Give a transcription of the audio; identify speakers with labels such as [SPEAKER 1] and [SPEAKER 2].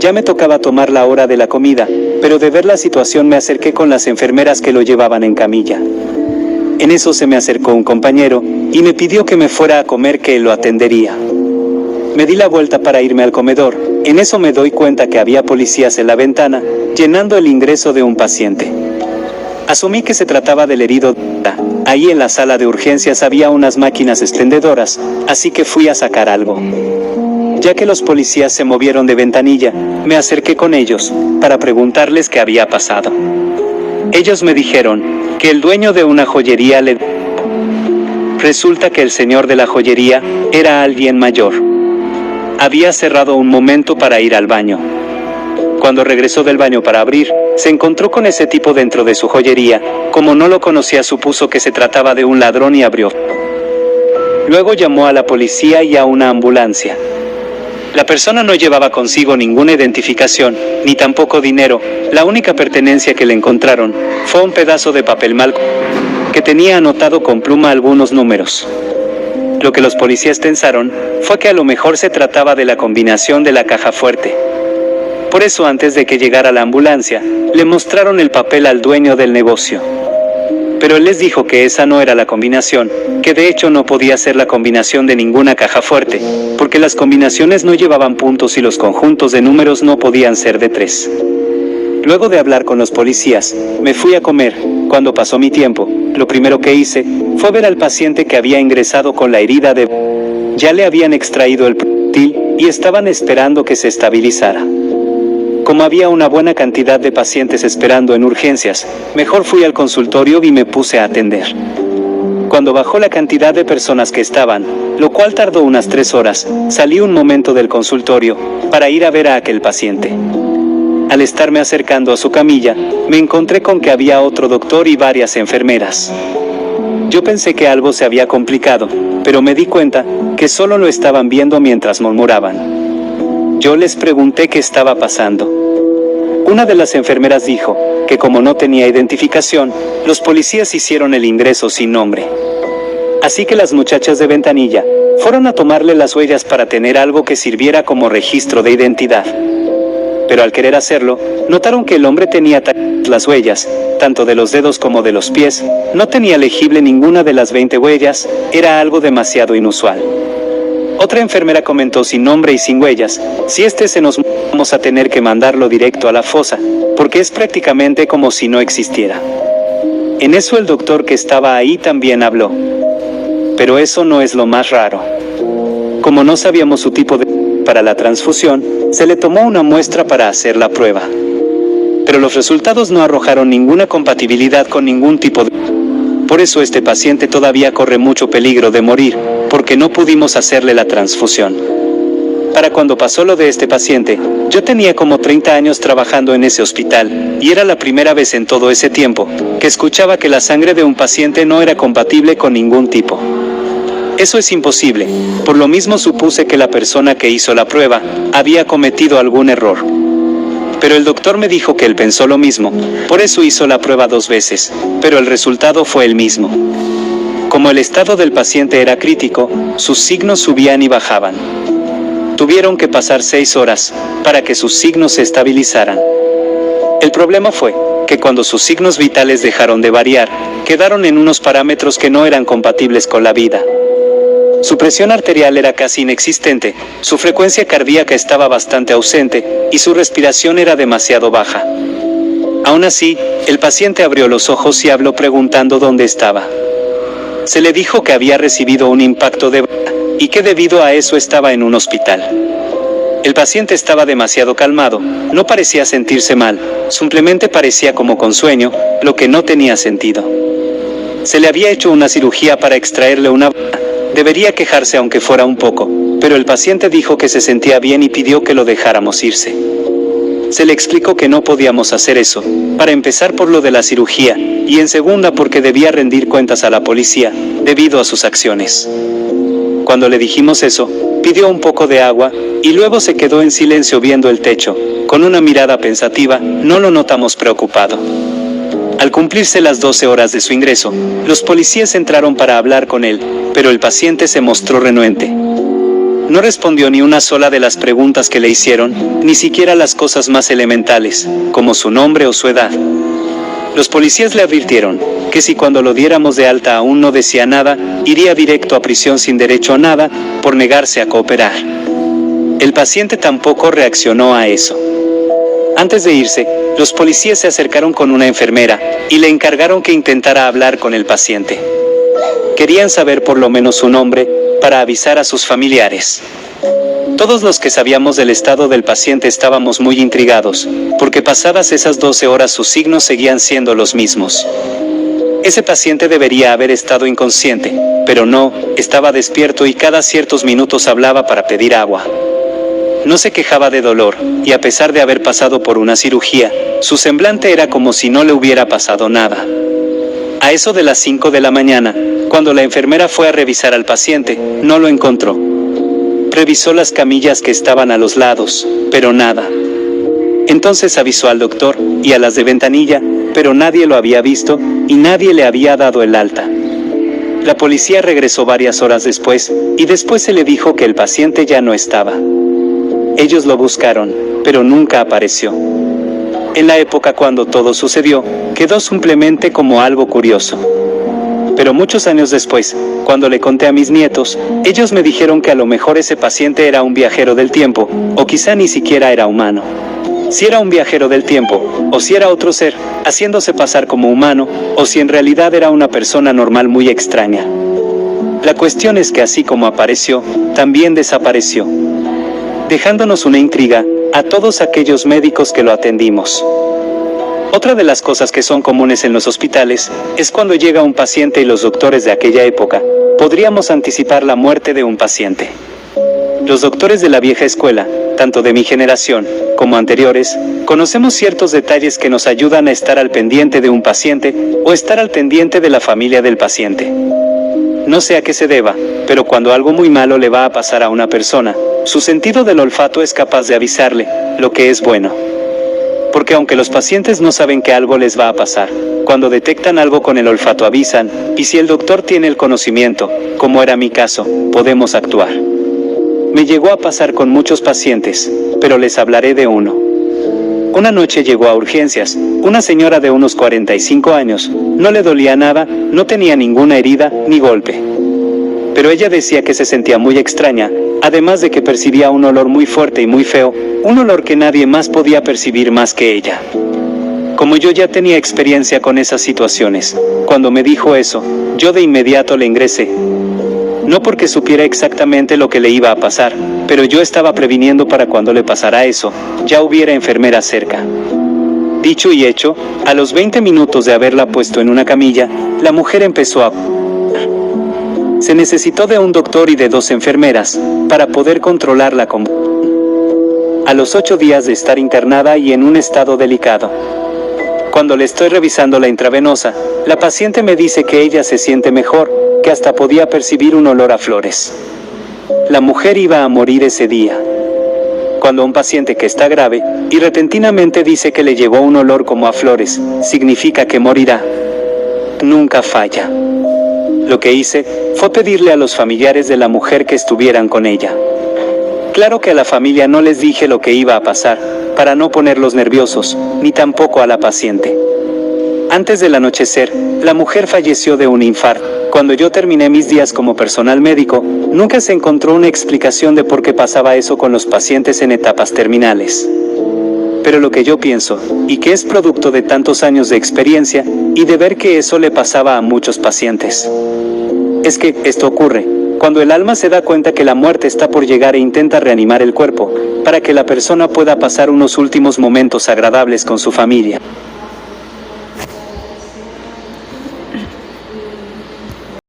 [SPEAKER 1] Ya me tocaba tomar la hora de la comida, pero de ver la situación me acerqué con las enfermeras que lo llevaban en camilla. En eso se me acercó un compañero, y me pidió que me fuera a comer, que él lo atendería. Me di la vuelta para irme al comedor. En eso me doy cuenta que había policías en la ventana, llenando el ingreso de un paciente. Asumí que se trataba del herido. Ahí en la sala de urgencias había unas máquinas expendedoras, así que fui a sacar algo. Ya que los policías se movieron de ventanilla, me acerqué con ellos, para preguntarles qué había pasado. Ellos me dijeron que el dueño de una joyería le... Resulta que el señor de la joyería era alguien mayor. Había cerrado un momento para ir al baño. Cuando regresó del baño para abrir, se encontró con ese tipo dentro de su joyería. Como no lo conocía, supuso que se trataba de un ladrón y abrió. Luego llamó a la policía y a una ambulancia. La persona no llevaba consigo ninguna identificación, ni tampoco dinero. La única pertenencia que le encontraron fue un pedazo de papel mal que tenía anotado con pluma algunos números. Lo que los policías pensaron fue que a lo mejor se trataba de la combinación de la caja fuerte. Por eso, antes de que llegara la ambulancia, le mostraron el papel al dueño del negocio. Pero él les dijo que esa no era la combinación, que de hecho no podía ser la combinación de ninguna caja fuerte, porque las combinaciones no llevaban puntos y los conjuntos de números no podían ser de 3. Luego de hablar con los policías, me fui a comer. Cuando pasó mi tiempo, lo primero que hice fue ver al paciente que había ingresado con la herida de... Ya le habían extraído el proyectil y estaban esperando que se estabilizara. Como había una buena cantidad de pacientes esperando en urgencias, mejor fui al consultorio y me puse a atender. Cuando bajó la cantidad de personas que estaban, lo cual tardó unas 3 horas, salí un momento del consultorio para ir a ver a aquel paciente. Al estarme acercando a su camilla, me encontré con que había otro doctor y varias enfermeras. Yo pensé que algo se había complicado, pero me di cuenta que solo lo estaban viendo mientras murmuraban. Yo les pregunté qué estaba pasando. Una de las enfermeras dijo que como no tenía identificación, los policías hicieron el ingreso sin nombre. Así que las muchachas de ventanilla fueron a tomarle las huellas para tener algo que sirviera como registro de identidad. Pero al querer hacerlo, notaron que el hombre tenía las huellas, tanto de los dedos como de los pies. No tenía legible ninguna de las 20 huellas, era algo demasiado inusual. Otra enfermera comentó: sin nombre y sin huellas, si se nos vamos a tener que mandarlo directo a la fosa, porque es prácticamente como si no existiera. En eso el doctor que estaba ahí también habló. Pero eso no es lo más raro. Como no sabíamos su tipo para la transfusión, se le tomó una muestra para hacer la prueba. Pero los resultados no arrojaron ninguna compatibilidad con ningún tipo de... Por eso este paciente todavía corre mucho peligro de morir, porque no pudimos hacerle la transfusión. Para cuando pasó lo de este paciente, yo tenía como 30 años trabajando en ese hospital, y era la primera vez en todo ese tiempo que escuchaba que la sangre de un paciente no era compatible con ningún tipo. Eso es imposible, por lo mismo supuse que la persona que hizo la prueba había cometido algún error. Pero el doctor me dijo que él pensó lo mismo, por eso hizo la prueba 2 veces, pero el resultado fue el mismo. Como el estado del paciente era crítico, sus signos subían y bajaban. Tuvieron que pasar 6 horas para que sus signos se estabilizaran. El problema fue que cuando sus signos vitales dejaron de variar, quedaron en unos parámetros que no eran compatibles con la vida. Su presión arterial era casi inexistente, su frecuencia cardíaca estaba bastante ausente, y su respiración era demasiado baja. Aún así, el paciente abrió los ojos y habló preguntando dónde estaba. Se le dijo que había recibido un impacto de bala, y que debido a eso estaba en un hospital. El paciente estaba demasiado calmado, no parecía sentirse mal, simplemente parecía como con sueño, lo que no tenía sentido. Se le había hecho una cirugía para extraerle una bala. Debería quejarse aunque fuera un poco, pero el paciente dijo que se sentía bien y pidió que lo dejáramos irse. Se le explicó que no podíamos hacer eso, para empezar por lo de la cirugía, y en segunda porque debía rendir cuentas a la policía, debido a sus acciones. Cuando le dijimos eso, pidió un poco de agua, y luego se quedó en silencio viendo el techo, con una mirada pensativa. No lo notamos preocupado. Al cumplirse las 12 horas de su ingreso, los policías entraron para hablar con él, pero el paciente se mostró renuente. No respondió ni una sola de las preguntas que le hicieron, ni siquiera las cosas más elementales, como su nombre o su edad. Los policías le advirtieron que si cuando lo diéramos de alta aún no decía nada, iría directo a prisión sin derecho a nada, por negarse a cooperar. El paciente tampoco reaccionó a eso. Antes de irse, los policías se acercaron con una enfermera y le encargaron que intentara hablar con el paciente. Querían saber por lo menos su nombre para avisar a sus familiares. Todos los que sabíamos del estado del paciente estábamos muy intrigados, porque pasadas esas 12 horas sus signos seguían siendo los mismos. Ese paciente debería haber estado inconsciente, pero no, estaba despierto y cada ciertos minutos hablaba para pedir agua. No se quejaba de dolor, y a pesar de haber pasado por una cirugía, su semblante era como si no le hubiera pasado nada. A eso de las 5 de la mañana, cuando la enfermera fue a revisar al paciente, no lo encontró. Revisó las camillas que estaban a los lados, pero nada. Entonces avisó al doctor y a las de ventanilla, pero nadie lo había visto y nadie le había dado el alta. La policía regresó varias horas después, y después se le dijo que el paciente ya no estaba. Ellos lo buscaron, pero nunca apareció. En la época cuando todo sucedió, quedó simplemente como algo curioso. Pero muchos años después, cuando le conté a mis nietos, ellos me dijeron que a lo mejor ese paciente era un viajero del tiempo, o quizá ni siquiera era humano. Si era un viajero del tiempo, o si era otro ser, haciéndose pasar como humano, o si en realidad era una persona normal muy extraña. La cuestión es que así como apareció, también desapareció, dejándonos una intriga a todos aquellos médicos que lo atendimos. Otra de las cosas que son comunes en los hospitales es cuando llega un paciente y los doctores de aquella época podríamos anticipar la muerte de un paciente. Los doctores de la vieja escuela, tanto de mi generación como anteriores, conocemos ciertos detalles que nos ayudan a estar al pendiente de un paciente o estar al pendiente de la familia del paciente. No sé a qué se deba, pero cuando algo muy malo le va a pasar a una persona, su sentido del olfato es capaz de avisarle, lo que es bueno. Porque aunque los pacientes no saben que algo les va a pasar, cuando detectan algo con el olfato avisan, y si el doctor tiene el conocimiento, como era mi caso, podemos actuar. Me llegó a pasar con muchos pacientes, pero les hablaré de uno. Una noche llegó a urgencias, una señora de unos 45 años, no le dolía nada, no tenía ninguna herida, ni golpe. Pero ella decía que se sentía muy extraña, además de que percibía un olor muy fuerte y muy feo, un olor que nadie más podía percibir más que ella. Como yo ya tenía experiencia con esas situaciones, cuando me dijo eso, yo de inmediato le ingresé. No porque supiera exactamente lo que le iba a pasar, pero yo estaba previniendo para cuando le pasara eso, ya hubiera enfermera cerca. Dicho y hecho, a los 20 minutos de haberla puesto en una camilla, la mujer empezó a... Se necesitó de un doctor y de 2 enfermeras, para poder controlarla con... A los 8 días de estar internada y en un estado delicado. Cuando le estoy revisando la intravenosa, la paciente me dice que ella se siente mejor, que hasta podía percibir un olor a flores. La mujer iba a morir ese día. Cuando un paciente que está grave, y repentinamente dice que le llegó un olor como a flores, significa que morirá. Nunca falla. Lo que hice fue pedirle a los familiares de la mujer que estuvieran con ella. Claro que a la familia no les dije lo que iba a pasar, para no ponerlos nerviosos, ni tampoco a la paciente. Antes del anochecer, la mujer falleció de un infarto. Cuando yo terminé mis días como personal médico, nunca se encontró una explicación de por qué pasaba eso con los pacientes en etapas terminales. Pero lo que yo pienso, y que es producto de tantos años de experiencia, y de ver que eso le pasaba a muchos pacientes, es que esto ocurre cuando el alma se da cuenta que la muerte está por llegar e intenta reanimar el cuerpo, para que la persona pueda pasar unos últimos momentos agradables con su familia.